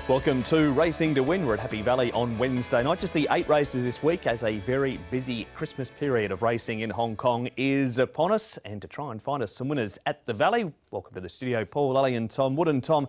Welcome to Racing to Win. We're at Happy Valley on Wednesday night. Just the 8 races this week as a very busy Christmas period of racing in Hong Kong is upon us. And to try and find us some winners at the Valley, welcome to the studio, Paul Lally and Tom Wood. And Tom,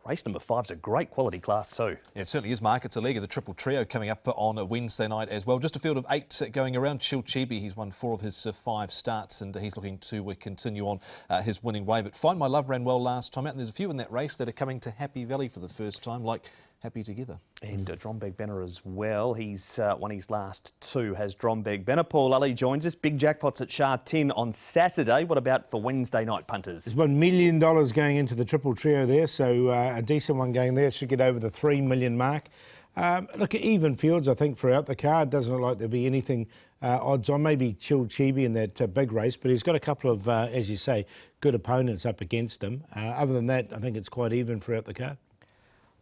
race number 5's a great quality class too. Yeah, it certainly is, Mark. It's a leg of the Triple Trio coming up on a Wednesday night as well. Just a field of 8 going around. Chilchibi, he's won 4 of his 5 starts and he's looking to continue on his winning way. But Find My Love ran well last time out, and there's a few in that race that are coming to Happy Valley for the first time, like Happy Together. And Drombeg Benner as well. He's won his last 2, has Drombeg Benner. Paul Lally joins us. Big jackpots at Sha Tin on Saturday. What about for Wednesday night punters? There's $1 million going into the Triple Trio there, so a decent one going there. Should get over the 3 million mark. Look at even fields, I think, throughout the card. Doesn't look like there'll be anything odds on. Maybe Chilchibi in that big race, but he's got a couple of, as you say, good opponents up against him. Other than that, I think it's quite even throughout the card.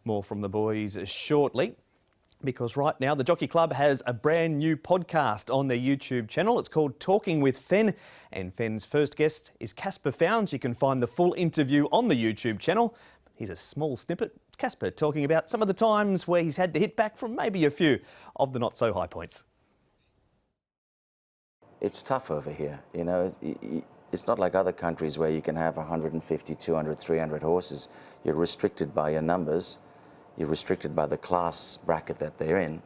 More from the boys shortly, because right now the Jockey Club has a brand new podcast on their YouTube channel. It's called Talking with Fen, and Fen's first guest is Caspar Fownes. You can find the full interview on the YouTube channel. Here's a small snippet. Caspar talking about some of the times where he's had to hit back from maybe a few of the not so high points. It's tough over here, you know. It's not like other countries where you can have 150, 200, 300 horses. You're restricted by your numbers. You're restricted by the class bracket that they're in.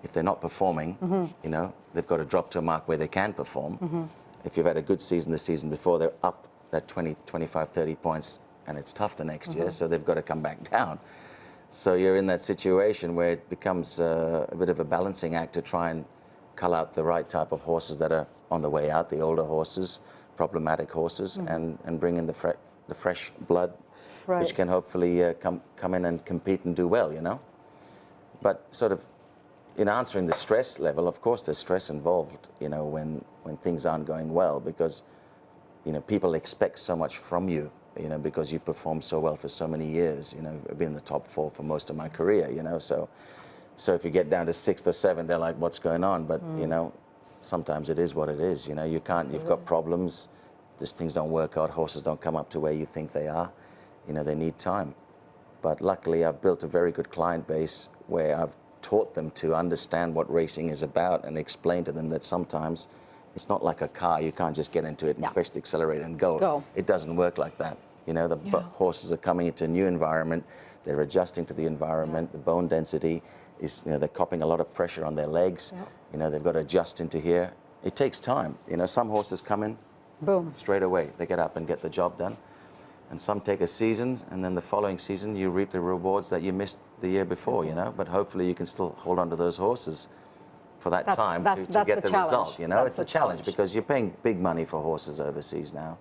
If they're not performing, you know, they've got to drop to a mark where they can perform. If you've had a good season the season before, they're up that 20, 25, 30 points, and it's tough the next year, so they've got to come back down. So you're in that situation where it becomes a bit of a balancing act to try and cull out the right type of horses that are on the way out, the older horses, problematic horses, and bring in the fresh blood, which can hopefully come in and compete and do well, you know. But sort of in answering the stress level, of course there's stress involved, you know, when things aren't going well, because, you know, people expect so much from you, you know, because you performed so well for so many years, you know. I've been in the top 4 for most of my career, you know, so if you get down to 6th or 7th, they're like, what's going on? But, you know, sometimes it is what it is, you know. You can't, you've got problems, these things don't work out, horses don't come up to where you think they are. You know, they need time. But luckily, I've built a very good client base where I've taught them to understand what racing is about and explain to them that sometimes it's not like a car. You can't just get into it and press the accelerator and go. It doesn't work like that. You know, the horses are coming into a new environment. They're adjusting to the environment. The bone density is, you know, they're copping a lot of pressure on their legs. You know, they've got to adjust into here. It takes time. You know, some horses come in, boom, straight away. They get up and get the job done. And some take a season, and then the following season you reap the rewards that you missed the year before, you know. But hopefully you can still hold on to those horses for that time to get the result, you know. It's a challenge because you're paying big money for horses overseas now.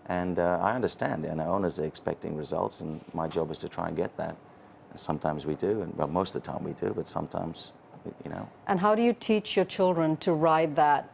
And I understand, you know, owners are expecting results, and my job is to try and get that. And sometimes we do, and well, most of the time we do, but sometimes, you know. And how do you teach your children to ride that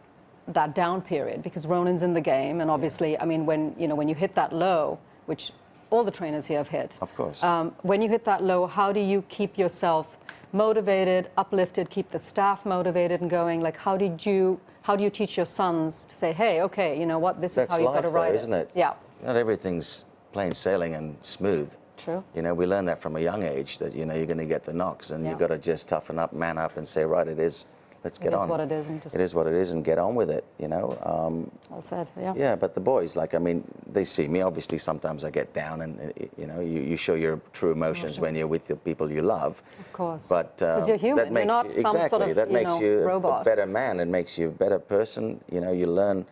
down period? Because Ronan's in the game, and obviously, I mean, when you hit that low, which all the trainers here have hit. Of course. When you hit that low, how do you keep yourself motivated, uplifted, keep the staff motivated and going? Like, how do you teach your sons to say, hey, okay, you know what, this is how you've got to ride it? Isn't it? Yeah. Not everything's plain sailing and smooth. True. You know, we learn that from a young age, that, you know, you're going to get the knocks, and you've got to just toughen up, man up, and say, right, it is. Let's get on. It is what it is. It is what it is, and get on with it, you know. Well said, yeah. Yeah, but the boys, like, I mean, they see me. Obviously, sometimes I get down, and, you know, you show your true emotions when you're with the people you love. Of course. But because you're human, that makes you're not you, some exactly, sort of, that makes you robot. a better man. It makes you a better person. You know, you learn,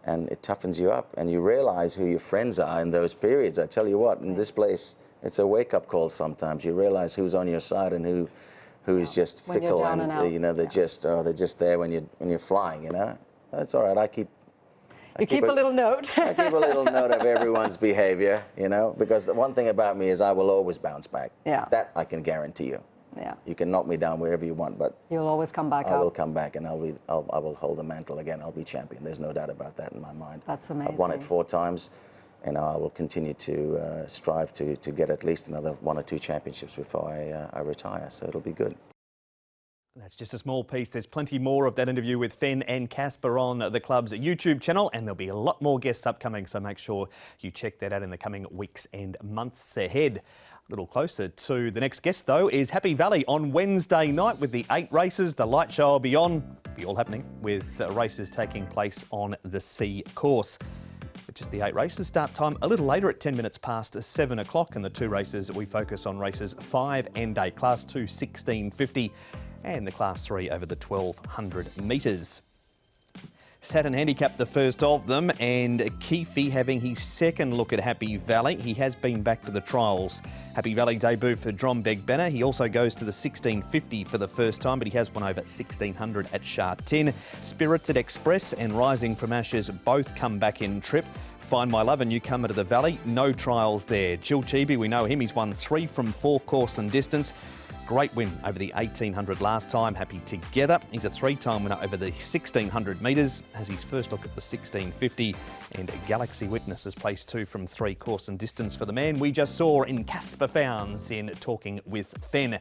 and it toughens you up, and you realize who your friends are in those periods. I tell you what, in this place, it's a wake-up call sometimes. You realize who's on your side and who is just fickle, and you know, they're just there when you're flying, you know. That's all right. I keep a little note. I keep a little note of everyone's behavior, you know, because the one thing about me is I will always bounce back. Yeah. That I can guarantee you. Yeah. You can knock me down wherever you want, but you'll always come back up. I will come back, and I will hold the mantle again. I'll be champion. There's no doubt about that in my mind. That's amazing. I've won it 4 times. And I will continue to strive to get at least another 1 or 2 championships before I retire. So it'll be good. That's just a small piece. There's plenty more of that interview with Fen and Caspar on the club's YouTube channel, and there'll be a lot more guests upcoming, so make sure you check that out in the coming weeks and months ahead. A little closer to the next guest, though, is Happy Valley on Wednesday night with the 8 races. The light show will be on, be all happening with races taking place on the C course. But just the 8 races, start time a little later at 10 minutes past 7 o'clock, and the 2 races we focus on races 5 and 8, Class 2 1650 and the Class 3 over the 1200 metres. Saturn Handicap, the first of them, and Keefe having his second look at Happy Valley. He has been back to the trials. Happy Valley debut for Drombeg Banner. He also goes to the 1650 for the first time, but he has won over 1600 at Shah 10. Spirited Express and Rising from Ashes both come back in trip. Find My Love, a newcomer to the Valley, no trials there. Jill Chibi, we know him, he's won 3 from 4 course and distance. Great win over the 1800 last time. Happy Together. He's a 3-time winner over the 1600 metres. Has his first look at the 1650. And Galaxy Witness has placed 2 from 3 course and distance for the man we just saw in Caspar Fownes in Talking with Fen.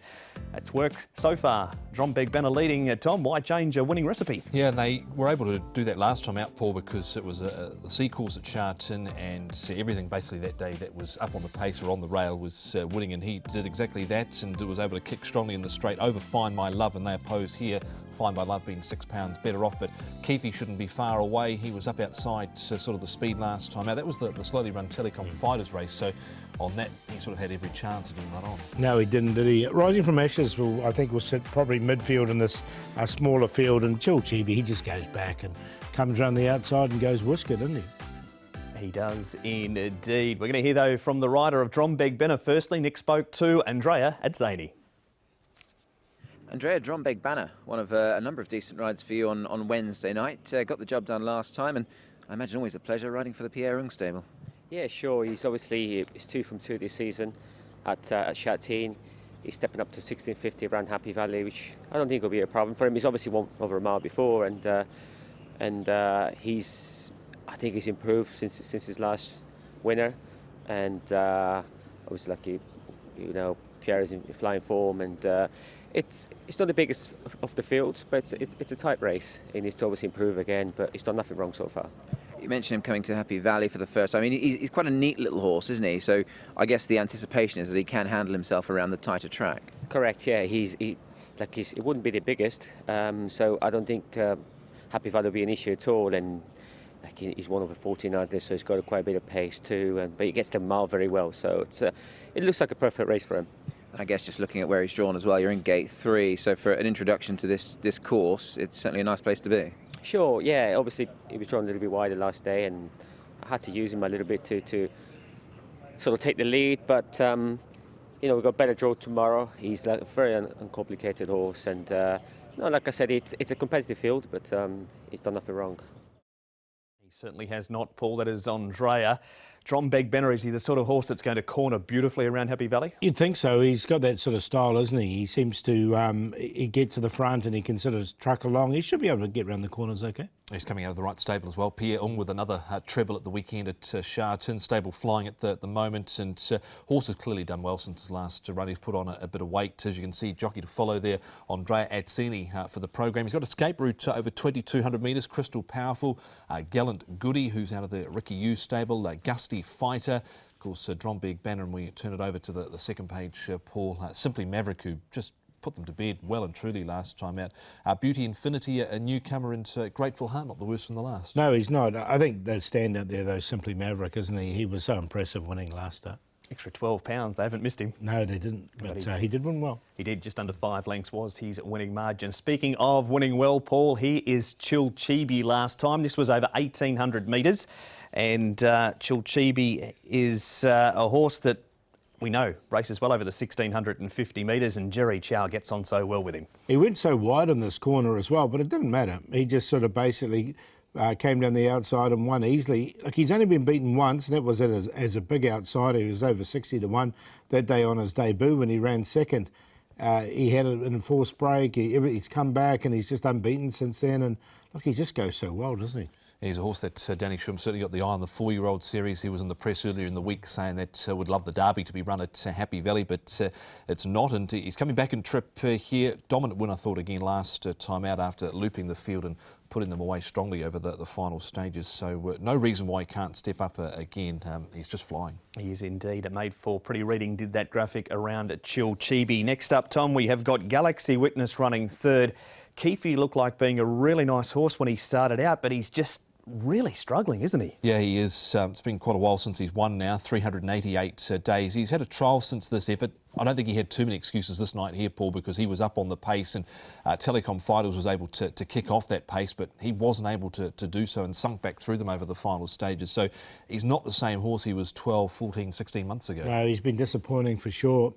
That's worked so far. Drombeg Banner leading. Tom, why change a winning recipe? Yeah, and they were able to do that last time out, Paul, because it was the C course at Charlton, and everything basically that day that was up on the pace or on the rail was winning, and he did exactly that and was able to kick strongly in the straight over Find My Love, and they opposed here. Find My Love being £6 better off, but Keefe shouldn't be far away. He was up outside sort of the speed last time out. That was the slowly run Telecom Fighters race, so on that he sort of had every chance of being right on. No, he didn't, did he? Rising from Ashes, I think, will sit probably midfield in this smaller field, and Jill Chibi, he just goes back and comes around the outside and goes whisker, doesn't he? He does indeed. We're going to hear, though, from the rider of Drombeg Banner. Firstly, Nick spoke to Andrea Adzani. Andrea, Drombeg Banner, one of a number of decent rides for you on Wednesday night. Got the job done last time, and I imagine always a pleasure riding for the Pierre Ung stable. Yeah, sure. He's 2 from 2 this season at Shah 10. He's stepping up to 1650 around Happy Valley, which I don't think will be a problem for him. He's obviously won over a mile before, and I think he's improved since his last winner, and obviously, like Pierre is in flying form, and it's not the biggest of the field, but it's a tight race. He needs to obviously improve again, but he's done nothing wrong so far. You mentioned him coming to Happy Valley for the first time. I mean, he's quite a neat little horse, isn't he? So I guess the anticipation is that he can handle himself around the tighter track. Correct. Yeah, it wouldn't be the biggest, so I don't think Happy Valley will be an issue at all. And he's one of the 14 out there, so he's got quite a bit of pace too. But he gets the mile very well, so it looks like a perfect race for him. I guess just looking at where he's drawn as well, you're in gate 3, so for an introduction to this course, it's certainly a nice place to be. Sure, yeah, obviously he was drawn a little bit wider last day, and I had to use him a little bit to sort of take the lead, but we've got better draw tomorrow. He's like a very uncomplicated horse, and like I said, it's a competitive field, but he's done nothing wrong. He certainly has not, Paul. That is Andrea. Drombeg Banner, is he the sort of horse that's going to corner beautifully around Happy Valley? You'd think so. He's got that sort of style, isn't he? He seems to he get to the front and he can sort of truck along. He should be able to get around the corners okay. He's coming out of the right stable as well. Pierre Ung with another treble at the weekend at Shah 10, stable flying at the moment, and horse has clearly done well since his last run. He's put on a bit of weight, as you can see. Jockey to follow there, Andrea Adzani for the program. He's got escape route over 2,200 metres. Crystal Powerful, Gallant Goody, who's out of the Ricky Hughes stable, Gusty Fighter. Of course, Drombeg Banner, and we turn it over to the second page, Paul. Simply Maverick, who just put them to bed well and truly last time out. Beauty Infinity, a newcomer, and Grateful Heart, not the worst from the last. No, he's not. I think the standout there, though, Simply Maverick, isn't he? He was so impressive winning last start. Extra £12, they haven't missed him. No, they didn't, but he did win well. He did, just under 5 lengths was his winning margin. Speaking of winning well, Paul, here is Jill Chibi last time. This was over 1,800 metres, and Jill Chibi is a horse that we know races well over the 1,650 metres, and Jerry Chow gets on so well with him. He went so wide in this corner as well, but it didn't matter. He just sort of basically came down the outside and won easily. Like, he's only been beaten once, and that was as a big outsider. He was over 60-1 that day on his debut when he ran second. He had an enforced break. He's come back and he's just unbeaten since then. And look, he just goes so well, doesn't he? He's a horse that Danny Shum certainly got the eye on the 4-year-old series. He was in the press earlier in the week saying that would love the Derby to be run at Happy Valley, but it's not. And he's coming back in trip here. Dominant win, I thought, again last time out after looping the field and putting them away strongly over the final stages. So no reason why he can't step up again. He's just flying. He is indeed. It made for pretty reading, did that graphic around at Chilchibi. Next up, Tom, we have got Galaxy Witness running third. Keefe looked like being a really nice horse when he started out, but he's just really struggling, isn't he? Yeah, he is. It's been quite a while since he's won now, 388 days. He's had a trial since this effort. I don't think he had too many excuses this night here, Paul, because he was up on the pace and Telecom Fighters was able to kick off that pace, but he wasn't able to do so and sunk back through them over the final stages. So he's not the same horse he was 12, 14, 16 months ago. No, he's been disappointing for sure.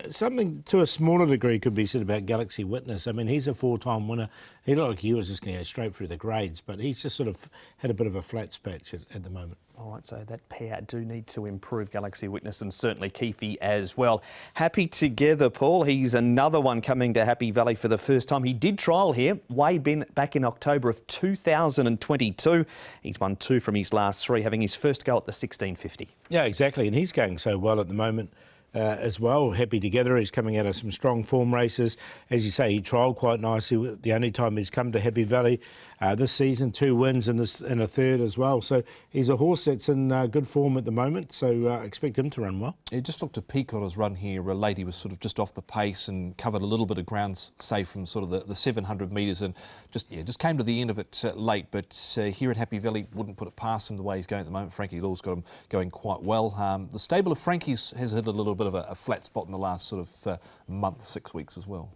Something to a smaller degree could be said about Galaxy Witness. I mean, he's a 4-time winner. He looked like he was just going to go straight through the grades, but he's just sort of had a bit of a flat patch at the moment. All right, so that pair do need to improve, Galaxy Witness and certainly Keefe as well. Happy Together, Paul. He's another one coming to Happy Valley for the first time. He did trial here way back in October of 2022. He's won 2 from his last 3, having his first go at the 1650. Yeah, exactly, and he's going so well at the moment. As well. Happy Together, he's coming out of some strong form races. As you say, he trialled quite nicely. The only time he's come to Happy Valley this season, 2 wins and a third as well. So he's a horse that's in good form at the moment, so expect him to run well. It just looked a peak on his run here. Lady was sort of just off the pace and covered a little bit of ground, say from sort of the 700 metres, and just came to the end of it late. But here at Happy Valley, wouldn't put it past him the way he's going at the moment. Frankie Law's got him going quite well. The stable of Frankie's has hit a little bit of a flat spot in the last sort of month, 6 weeks as well.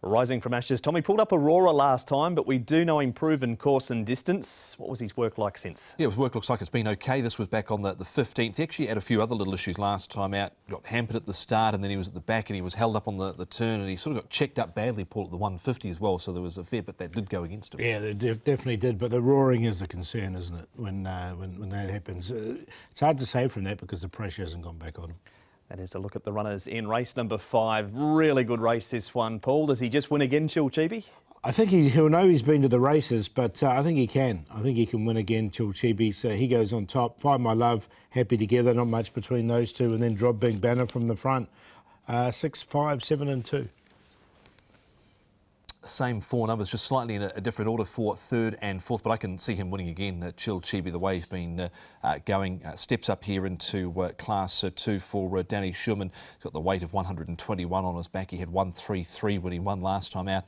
Rising from ashes, Tommy pulled up Aurora last time, but we do know him proven course and distance. What was his work like since? Yeah, his work looks like it's been okay. This was back on the 15th. He actually had a few other little issues last time out. Got hampered at the start and then he was at the back and he was held up on the turn and he sort of got checked up badly, Paul, at the 150 as well. So there was a fair bit that did go against him. Yeah, they definitely did. But the roaring is a concern, isn't it, when that happens? It's hard to say from that because the pressure hasn't gone back on him. That is a look at the runners in race number 5. Really good race, this one, Paul. Does he just win again, Chilchibi? I think he'll know he's been to the races, but I think he can. I think he can win again, Chilchibi. So he goes on top. Find My Love, Happy Together, not much between those two. And then Drop Big Banner from the front. 6, 5, 7 and 2. Same 4 numbers, just slightly in a different order for 3rd and 4th, but I can see him winning again. Chilchibi, the way he's been going, steps up here into Class 2 for Danny Shum. He's got the weight of 121 on his back. He had 133 when he won last time out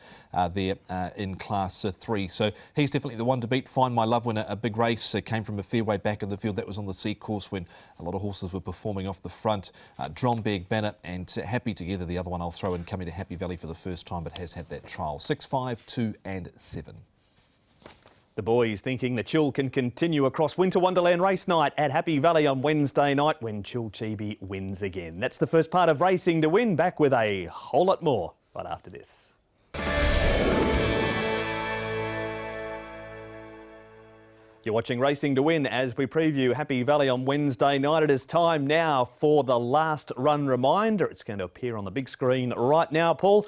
there in Class 3. So he's definitely the one to beat. Find My Love win a big race. Came from a fair way back in the field. That was on the C course when a lot of horses were performing off the front. Dromberg Banner and Happy Together, the other one I'll throw in, coming to Happy Valley for the first time, but has had that trial. 6, 5, 2 and 7. The boys thinking the chill can continue across Winter Wonderland race night at Happy Valley on Wednesday night when Chilchibi wins again. That's the first part of Racing to Win. Back with a whole lot more right after this. You're watching Racing to Win as we preview Happy Valley on Wednesday night. It is time now for the last run reminder. It's going to appear on the big screen right now, Paul.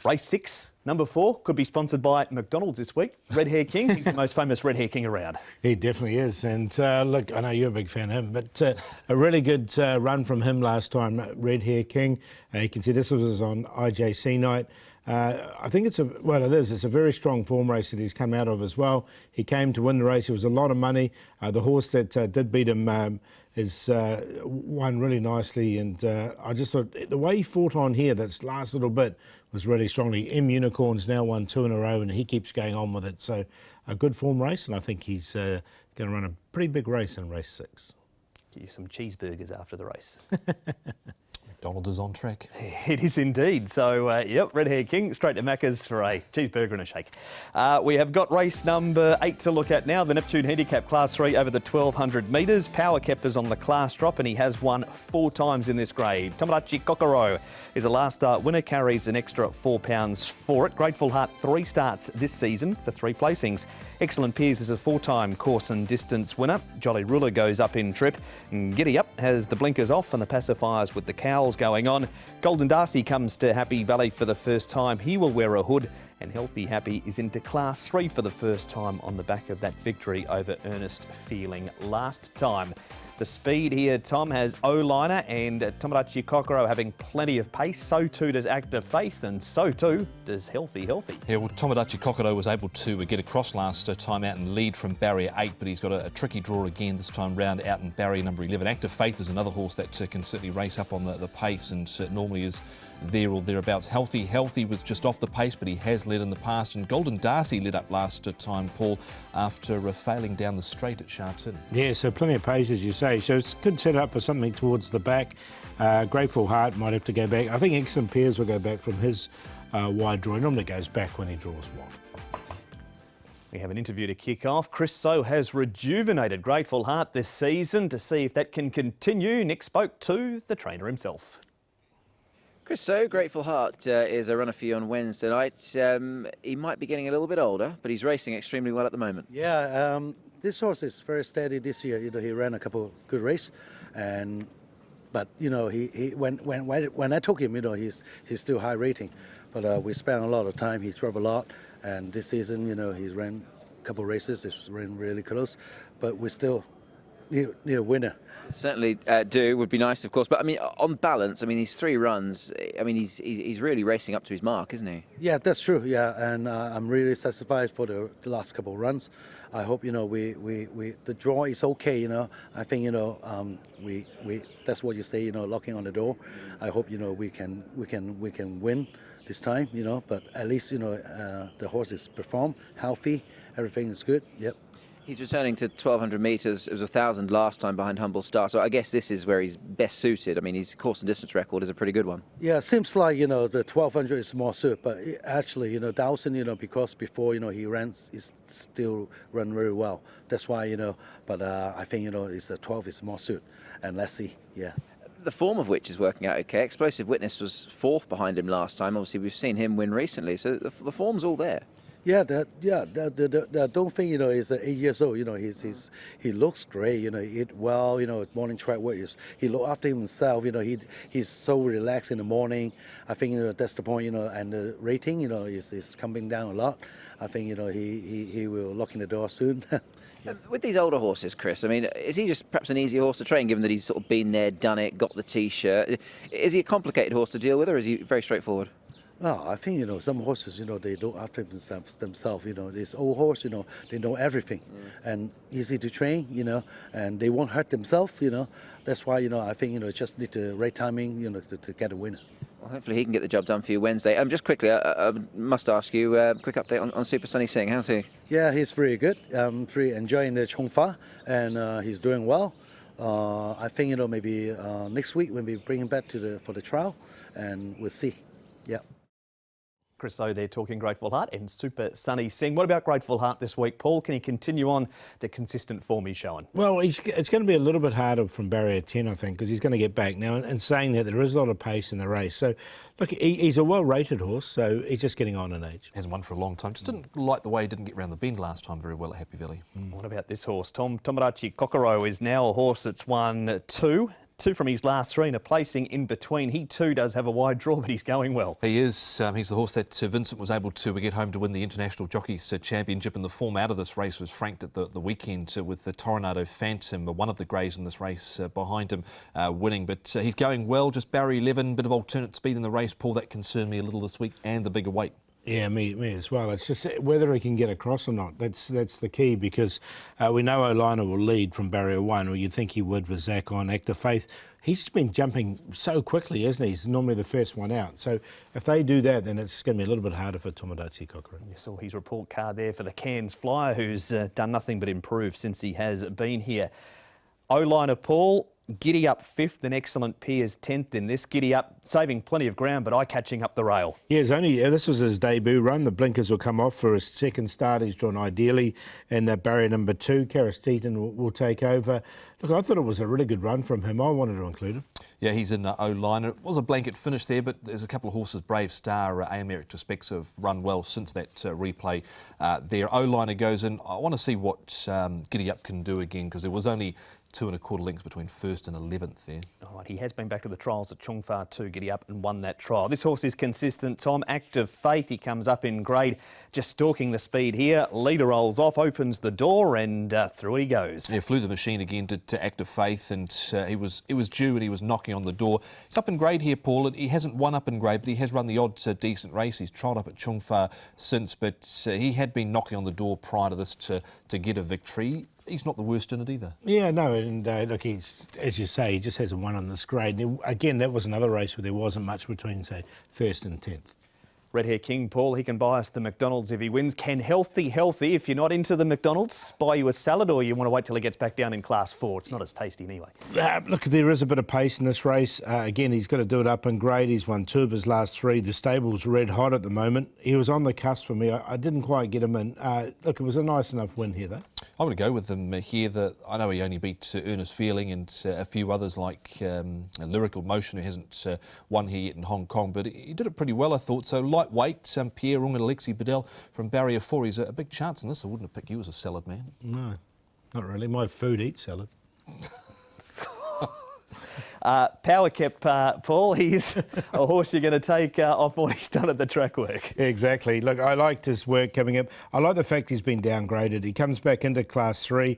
Race 6, number 4, could be sponsored by McDonald's this week. Red Hair King, he's the most famous Red Hair King around. He definitely is. And look, I know you're a big fan of him, but a really good run from him last time, Red Hair King. You can see this was on IJC night. I think it's a very strong form race that he's come out of as well. He came to win the race. It was a lot of money. The horse that did beat him is won really nicely, and I just thought the way he fought on here, that last little bit, was really strongly. M Unicorn's now won 2 in a row, and he keeps going on with it. So a good form race, and I think he's going to run a pretty big race in race 6. Get you some cheeseburgers after the race. McDonald's is on track. It is indeed. So, yep, Red Hair King, straight to Macca's for a cheeseburger and a shake. We have got race number 8 to look at now, the Neptune Handicap Class 3 over the 1,200 metres. Power Kept is on the class drop and he has won 4 times in this grade. Tomodachi Kokoro is a last start winner, carries an extra £4 for it. Grateful Heart, 3 starts this season for 3 placings. Excellent Piers is a 4-time course and distance winner. Jolly Ruler goes up in trip. And Giddy Up has the blinkers off and the pacifiers with the cows trials going on. Golden Darcy comes to Happy Valley for the first time. He will wear a hood, and Healthy Happy is into Class 3 for the first time on the back of that victory over Ernest Feeling last time. The speed here, Tom, has O-Liner and Tomodachi Kokoro having plenty of pace. So too does Active Faith, and so too does Healthy. Yeah, well, Tomodachi Kokoro was able to get across last time out and lead from barrier 8, but he's got a tricky draw again this time round out in barrier number 11. Active Faith is another horse that can certainly race up on the pace and normally is there or thereabouts. Healthy was just off the pace, but he has led in the past, and Golden Darcy led up last time, Paul, after failing down the straight at Sharton. Yeah, so plenty of pace, as you say. So it's good set up for something towards the back. Grateful Heart might have to go back. I think Excellent Peers will go back from his wide draw. He normally goes back when he draws wide. We have an interview to kick off. Chris So has rejuvenated Grateful Heart this season. To see if that can continue, Nick spoke to the trainer himself. Chris So, Grateful Heart is a runner for you on Wednesday night. He might be getting a little bit older, but he's racing extremely well at the moment. Yeah, this horse is very steady this year. He ran a couple of good races, but he when I took him, he's still high rating, but we spent a lot of time. He drove a lot, and this season, he's ran a couple of races. It's ran really close, but we still need a winner. Certainly would be nice, of course. But I mean, on balance, I mean, these 3 runs, I mean, he's really racing up to his mark, isn't he? Yeah, that's true. Yeah, and I'm really satisfied for the last couple of runs. I hope the draw is okay. I think we that's what you say. Locking on the door. I hope we can win this time. But at least the horse is performed, healthy, everything is good. Yep. He's returning to 1,200 metres. It was 1,000 last time behind Humble Star. So I guess this is where he's best suited. I mean, his course and distance record is a pretty good one. Yeah, it seems like, the 1,200 is more suited. But actually, 1,000, because before, he runs, he still run very well. That's why, but I think, it's the 12 is more suited. And let's see, yeah. The form of which is working out okay. Explosive Witness was 4th behind him last time. Obviously, we've seen him win recently. So the form's all there. Yeah, don't think he's 8 years old. He looks great. He eat well. Morning track work is he look after himself. He's so relaxed in the morning. I think that's the point. And the rating is coming down a lot. I think he will lock in the door soon. Yes. With these older horses, Chris, I mean, is he just perhaps an easy horse to train, given that he's sort of been there, done it, got the T-shirt? Is he a complicated horse to deal with, or is he very straightforward? No, I think some horses they look after themselves. This old horse, they know everything, and easy to train. And they won't hurt themselves. That's why I think just need the right timing. To get a winner. Well, hopefully he can get the job done for you Wednesday. Just quickly, I must ask you a quick update on Super Sunny Singh. How's he? Yeah, he's very good. Pretty enjoying the Chongfa, and he's doing well. I think maybe next week when we bring him back for the trial, and we'll see. Yeah. Chris O there talking Grateful Heart and Super Sunny Singh. What about Grateful Heart this week, Paul? Can he continue on the consistent form he's showing? Well, it's going to be a little bit harder from barrier 10, I think, because he's going to get back now. And saying that, there is a lot of pace in the race. So, look, he's a well-rated horse, so he's just getting on in age. Hasn't won for a long time. Just didn't like the way he didn't get round the bend last time very well at Happy Valley. What about this horse? Tomodachi Kokoro is now a horse that's won 2 from his last 3 and a placing in between. He too does have a wide draw, but he's going well. He is. He's the horse that Vincent was able to get home to win the International Jockeys Championship, and the form out of this race was franked at the weekend with the Tornado Phantom, one of the greys in this race behind him, winning. But he's going well, just barrier 11, bit of alternate speed in the race, Paul. That concerned me a little this week, and the bigger weight. Yeah, me as well. It's just whether he can get across or not. That's the key, because we know O-Liner will lead from barrier 1, or you'd think he would with Zach on Active Faith. He's been jumping so quickly, isn't he? He's normally the first one out. So if they do that, then it's going to be a little bit harder for Tomodachi Kokoro. You saw his report card there for the Cairns Flyer, who's done nothing but improve since he has been here. O-Liner Paul, Giddy Up 5th and Excellent Peers 10th in this. Giddy Up saving plenty of ground, but eye-catching up the rail. Yeah, this was his debut run. The blinkers will come off for his second start. He's drawn ideally in barrier number 2. Karis Teaton will take over. Look, I thought it was a really good run from him. I wanted to include him. Yeah, he's in O-Liner. It was a blanket finish there, but there's a couple of horses, Brave Star, Americ Respects, have run well since that replay there. O-Liner goes in. I want to see what Giddy Up can do again, because there was only 2 1/4 lengths between first and 11th there. All right, he has been back to the trials at Chung Fa too, Giddy Up, and won that trial. This horse is consistent, Tom. Active Faith, he comes up in grade, just stalking the speed here. Leader rolls off, opens the door, and through he goes. Yeah, flew the machine again to Active Faith, and it was due, and he was knocking on the door. He's up in grade here, Paul, and he hasn't won up in grade, but he has run the odd decent race. He's trialled up at Chung Fa since, but he had been knocking on the door prior to this to get a victory. He's not the worst in it either. Yeah, no, and look, he's, as you say, he just hasn't won on this grade. Again, that was another race where there wasn't much between, say, 1st and 10th. Red Hair King, Paul, he can buy us the McDonald's if he wins. Can Healthy, if you're not into the McDonald's, buy you a salad, or you want to wait till he gets back down in Class 4? It's not as tasty anyway. Look, there is a bit of pace in this race. Again, he's got to do it up in grade. He's won 2 of his last 3. The stable's red hot at the moment. He was on the cusp for me. I didn't quite get him in. Look, it was a nice enough win here, though. I'm going to go with him here. I know he only beat Ernest Feeling and a few others like Lyrical Motion, who hasn't won here yet in Hong Kong, but he did it pretty well, I thought. So lightweight, Pierre Ung and Alexis Bedell from Barrier 4. He's a big chance in this. I wouldn't have picked you as a salad man. No, not really. My food eats salad. Power Kept, Paul, he's a horse you're going to take off what he's done at the track work. Exactly. Look, I liked his work coming up. I like the fact he's been downgraded. He comes back into Class 3.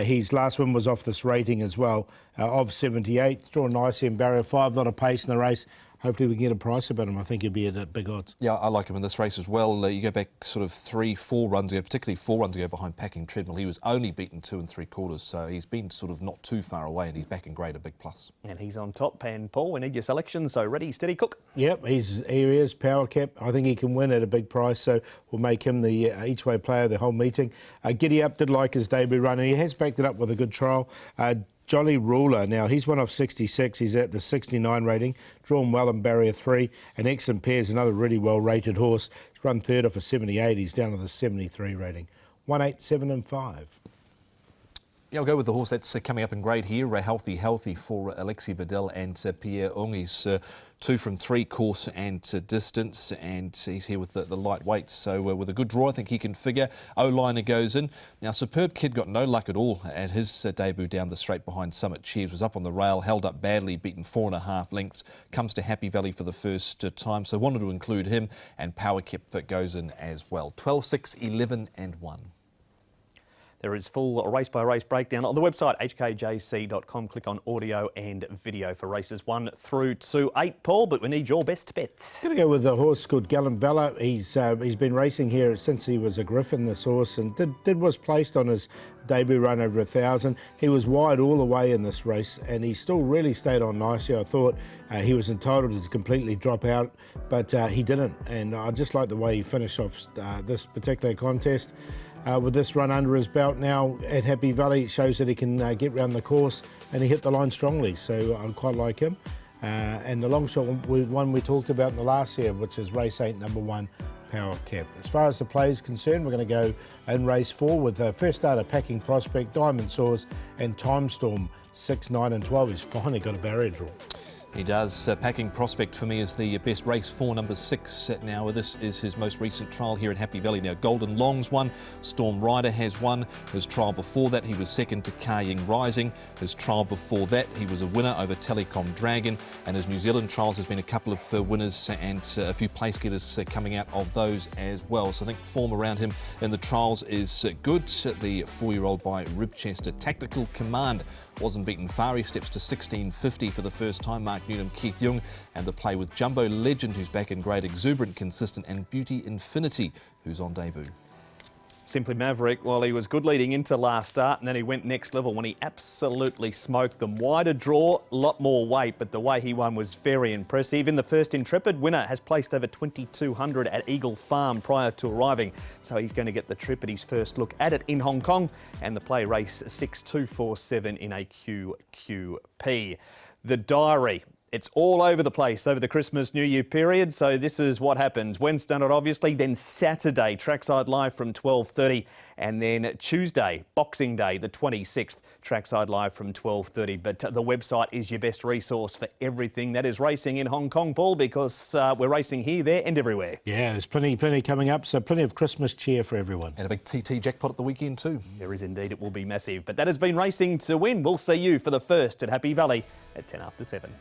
His last one was off this rating as well, of 78. Drawn nicely in Barrier 5, a lot of pace in the race. Hopefully we can get a price about him. I think he'll be at big odds. Yeah, I like him in this race as well. You go back sort of 3-4 runs ago, particularly 4 runs ago behind Packing Treadmill. He was only beaten 2 3/4, so he's been sort of not too far away, and he's back in grade, a big plus. And he's on top, and Paul, we need your selection, so ready, steady, cook. Yep, here he is, Power Cap. I think he can win at a big price, so we'll make him the each-way player the whole meeting. Giddy Up did like his debut run, and he has backed it up with a good trial. Jolly Ruler, now he's one off 66, he's at the 69 rating, drawn well in Barrier 3, and Excellent Pairs, another really well rated horse. He's run 3rd off a 78, he's down to the 73 rating. 1, 8, 7 and 5. Yeah, I'll go with the horse that's coming up in grade here, Healthy for Alexis Bedell and Pierre Ung. He's 2 from 3 course and distance, and he's here with the lightweight, so with a good draw I think he can figure. O-liner goes in. Now Superb Kid got no luck at all at his debut down the straight behind Summit Cheers, was up on the rail, held up badly, beaten 4 1/2 lengths, comes to Happy Valley for the first time, so wanted to include him, and Power Kept goes in as well. 12, 6, 11 and 1. There is full race-by-race breakdown on the website, hkjc.com. Click on audio and video for races 1 through to 8, Paul, but we need your best bets. Going to go with a horse called Gallant Valor. He's been racing here since he was a Griffin, this horse, and was placed on his debut run over 1,000. He was wide all the way in this race, and he still really stayed on nicely. I thought he was entitled to completely drop out, but he didn't, and I just like the way he finished off this particular contest. With this run under his belt now at Happy Valley, it shows that he can get round the course, and he hit the line strongly, so I quite like him. And the long shot one we talked about in the last year, which is race 8, number 1, Power Cap. As far as the play is concerned, we're going to go in race 4 with first starter Packing Prospect, Diamond Soars, and Time Storm 6, 9 and 12. He's finally got a barrier draw. He does. Packing Prospect for me is the best race for number 6 now. This is his most recent trial here at Happy Valley. Now Golden Long's won, Storm Rider has won. His trial before that he was second to Ka Ying Rising. His trial before that he was a winner over Telecom Dragon, and his New Zealand trials has been a couple of winners and a few place getters coming out of those as well. So I think form around him in the trials is good. The 4-year-old by Ribchester. Tactical Command wasn't beaten far. He steps to 16.50 for the first time. Mark Newnham, Keith Young, and the play with Jumbo Legend, who's back in grade, Exuberant, Consistent, and Beauty Infinity, who's on debut. Simply Maverick, well, he was good leading into last start, and then he went next level when he absolutely smoked them. Wider draw, a lot more weight, but the way he won was very impressive. In the first Intrepid, winner has placed over 2,200 at Eagle Farm prior to arriving, so he's going to get the trip at his first look at it in Hong Kong, and the play race 6, 2, 4, 7 in a QQP. The Diary. It's all over the place over the Christmas New Year period, so this is what happens. Wednesday night, obviously, then Saturday, Trackside Live from 12:30, and then Tuesday, Boxing Day, the 26th, Trackside Live from 12:30. But the website is your best resource for everything that is racing in Hong Kong, Paul, because we're racing here, there and everywhere. Yeah, there's plenty coming up, so plenty of Christmas cheer for everyone. And a big TT jackpot at the weekend too. There is indeed, it will be massive. But that has been Racing to Win. We'll see you for the first at Happy Valley at 7:10.